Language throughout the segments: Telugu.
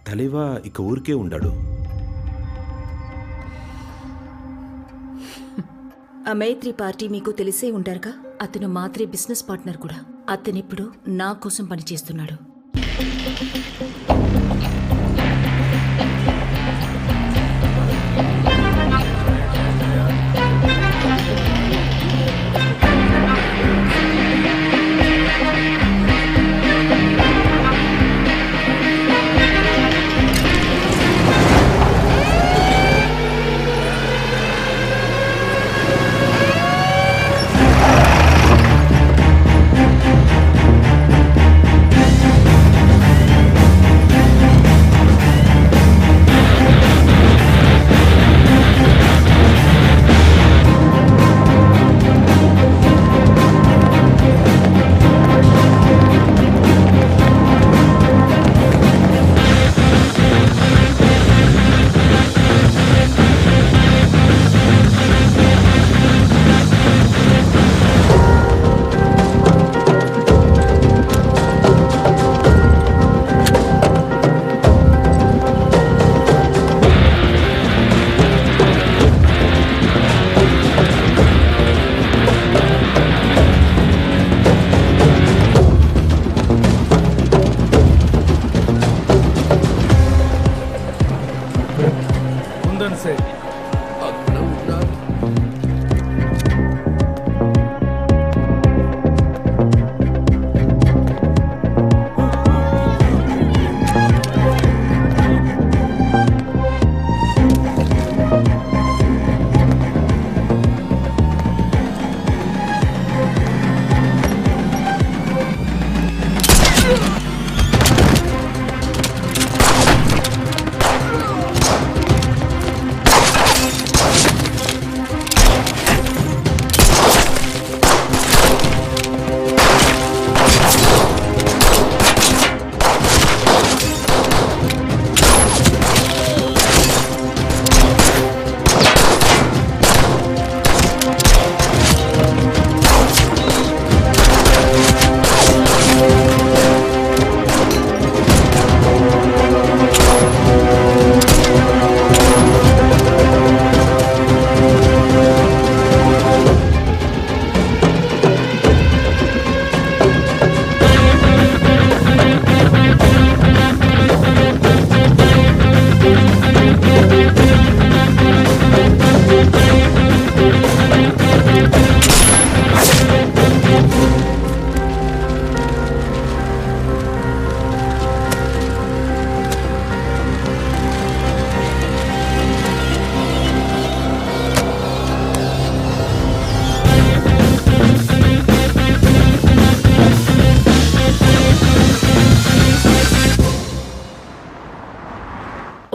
తలేవా ఇక ఊరికే ఉండాడు. ఆ మైత్రి పార్టీ మీకు తెలిసే ఉంటారుగా. అతను మాత్రే బిజినెస్ పార్ట్నర్ కూడా. అతనిప్పుడు నా కోసం పనిచేస్తున్నాడు.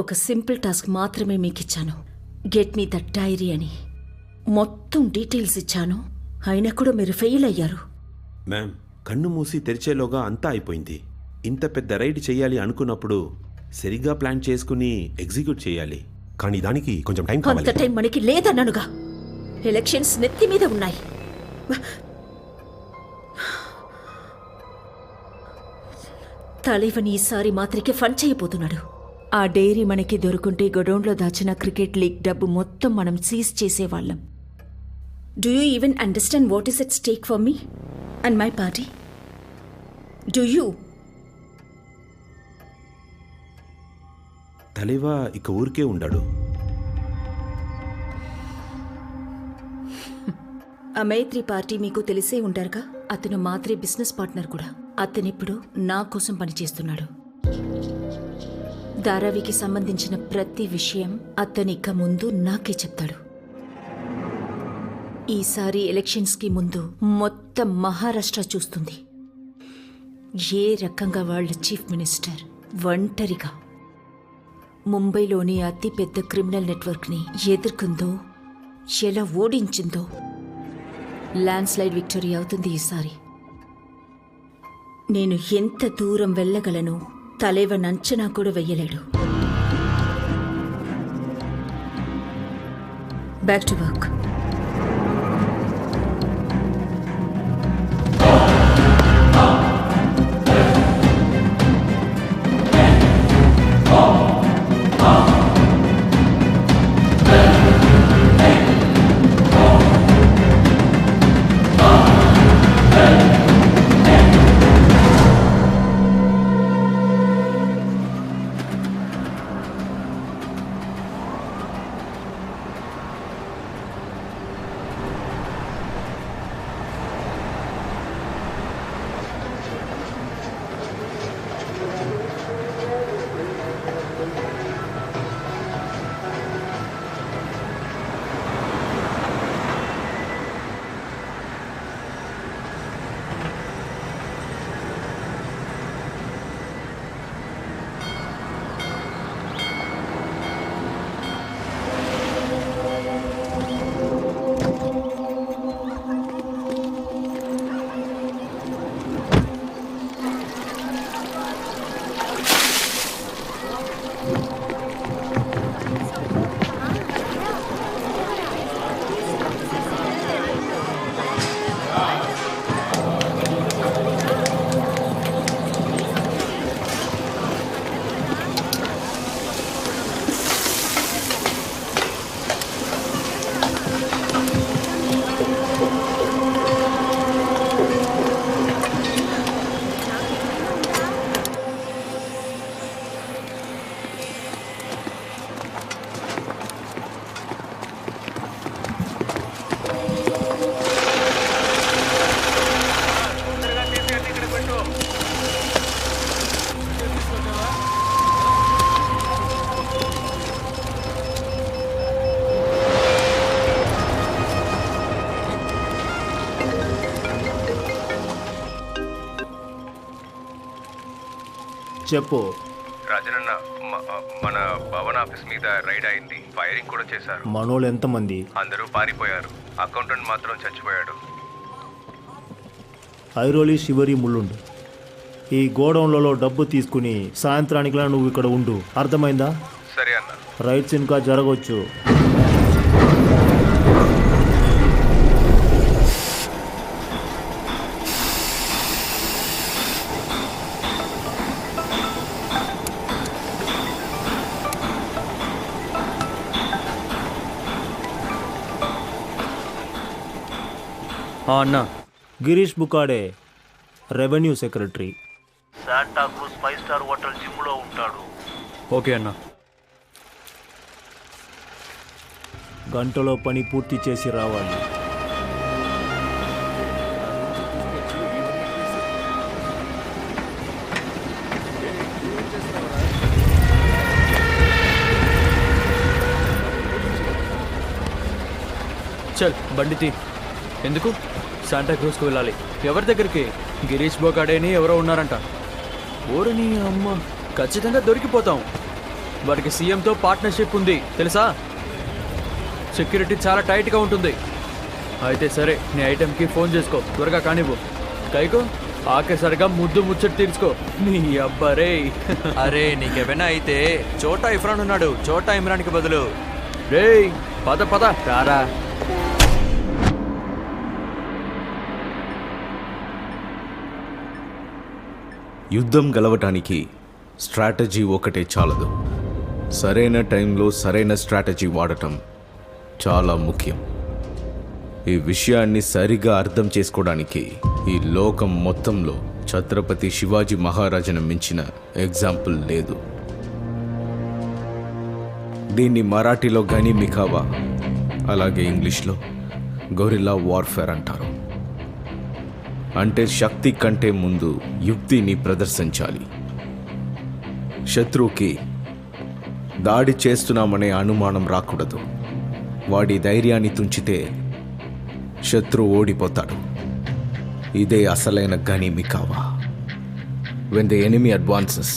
ఒక సింపుల్ టాస్క్ మాత్రమే మీకు ఇచ్చాను. గెట్ మీ దట్ డైరీ అని మొత్తం డీటెయిల్స్ ఇచ్చాను. అయినా కూడా మీరు ఫెయిల్ అయ్యారు. మ్యామ్, కన్ను మూసి తెరిచేలోగా అంతా అయిపోయింది. ఇంత పెద్ద రైడ్ చేయాలి అనుకున్నప్పుడు సరిగ్గా ప్లాన్ చేసుకుని ఎగ్జిక్యూట్ చేయాలి. కానీ దానికి కొంచెం టైం కావాలి. అంత టైం మనకి లేదన్నానుగా. ఎలక్షన్స్ నెత్తి మీద ఉన్నాయి. తలైవని ఈసారి మాత్రకే ఫండ్ చేయబోతున్నాడు. ఆ డైరీ మనకి దొరుకుంటే గొడౌన్లో దాచిన క్రికెట్ లీగ్ డబ్బు మొత్తం మనం సీజ్ చేసేవాళ్ళం. Do you even understand what is at stake for me and my party? Do you? తలేవా ఇక ఊరికే ఉండాడు. ఆ మైత్రి పార్టీ మీకు తెలిసే ఉంటారుగా. అతను మాత్రే బిజినెస్ పార్ట్నర్ కూడా. అతనిప్పుడు నా కోసం పనిచేస్తున్నాడు. ధారావికి సంబంధించిన ప్రతి విషయం అతనిక ముందు నాకే చెప్తాడు. ఈసారి ఎలక్షన్స్కి ముందు మొత్తం మహారాష్ట్ర చూస్తుంది ఏ రకంగా వాళ్ళ చీఫ్ మినిస్టర్ ఒంటరిగా ముంబైలోని అతిపెద్ద క్రిమినల్ నెట్వర్క్ని ఎదుర్కొందో, ఎలా ఓడించిందో. ల్యాండ్ స్లైడ్ విక్టరీ అవుతుంది ఈసారి. నేను ఎంత దూరం వెళ్ళగలను తలేవన్ అంచనా కూడా వెయ్యలేడు. Back to work. చెప్పు. రాజనన్న మన భవన్ ఆఫీస్ మీద రైడ్ అయింది. ఫైరింగ్ కూడా చేశారు. మనోళ్ళు ఎంతమంది? అందరూ పారిపోయారు. అకౌంటెంట్ మాత్రం చచ్చిపోయాడు. ఐరోలి శివరి ముల్లుండు. ఈ గోడౌన్లలో డబ్బు తీసుకుని సాయంత్రానికిలా నువ్వు ఇక్కడ ఉండు, అర్థమైందా? సరే అన్న. రైట్స్ ఇంకా జరగవచ్చు. అన్నా, Girish Bukade, revenue secretary. Santacruz 5 star hotel జిమ్లో ఉంటాడు. ఓకే అన్న. గంటలో పని పూర్తి చేసి రావాలి. చల్ బండి తీ. ఎందుకు? శాంటా క్రూజ్కి వెళ్ళాలి. ఎవరి దగ్గరికి? గిరీష్ బోకాడేని ఎవరో ఉన్నారంట. ఓరని అమ్మ, ఖచ్చితంగా దొరికిపోతాం. వాడికి సీఎంతో పార్ట్నర్షిప్ ఉంది తెలుసా? సెక్యూరిటీ చాలా టైట్గా ఉంటుంది. అయితే సరే, నీ ఐటెంకి ఫోన్ చేసుకో, త్వరగా కానివ్వు. కైకో ఆఖరిసరిగా ముద్దు ముచ్చట తీర్చుకో. నీ అబ్బరే. అరే నీకేమైనా అయితే చోటా ఇఫ్రాన్ ఉన్నాడు, చోటా ఇమ్రాన్కి బదులు. రేయ్ పద పద రారా. యుద్ధం గెలవటానికి స్ట్రాటజీ ఒకటే చాలదు. సరైన టైంలో సరైన స్ట్రాటజీ వాడటం చాలా ముఖ్యం. ఈ విషయాన్ని సరిగా అర్థం చేసుకోవడానికి ఈ లోకం మొత్తంలో ఛత్రపతి శివాజీ మహారాజును మించిన ఎగ్జాంపుల్ లేదు. దీన్ని మరాఠీలో గని మిఖావా, అలాగే ఇంగ్లీష్లో గొరిల్లా వార్ఫేర్ అంటారు. అంటే శక్తి కంటే ముందు యుక్తిని ప్రదర్శించాలి. శత్రువుకి దాడి చేస్తున్నామనే అనుమానం రాకూడదు. వాడి ధైర్యాన్ని తుంచితే శత్రువు ఓడిపోతాడు. ఇదే అసలైన గని మిఖావా. When the enemy advances,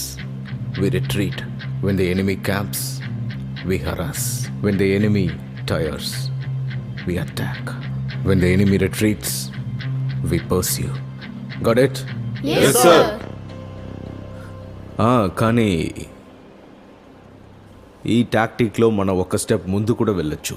we retreat. When the enemy camps, we harass. When the enemy tires, we attack. When the enemy retreats, we pursue. Got it? Yes, sir. కానీ ఈ టాక్టిక్లో మనం ఒక స్టెప్ ముందు కూడా వెళ్ళొచ్చు.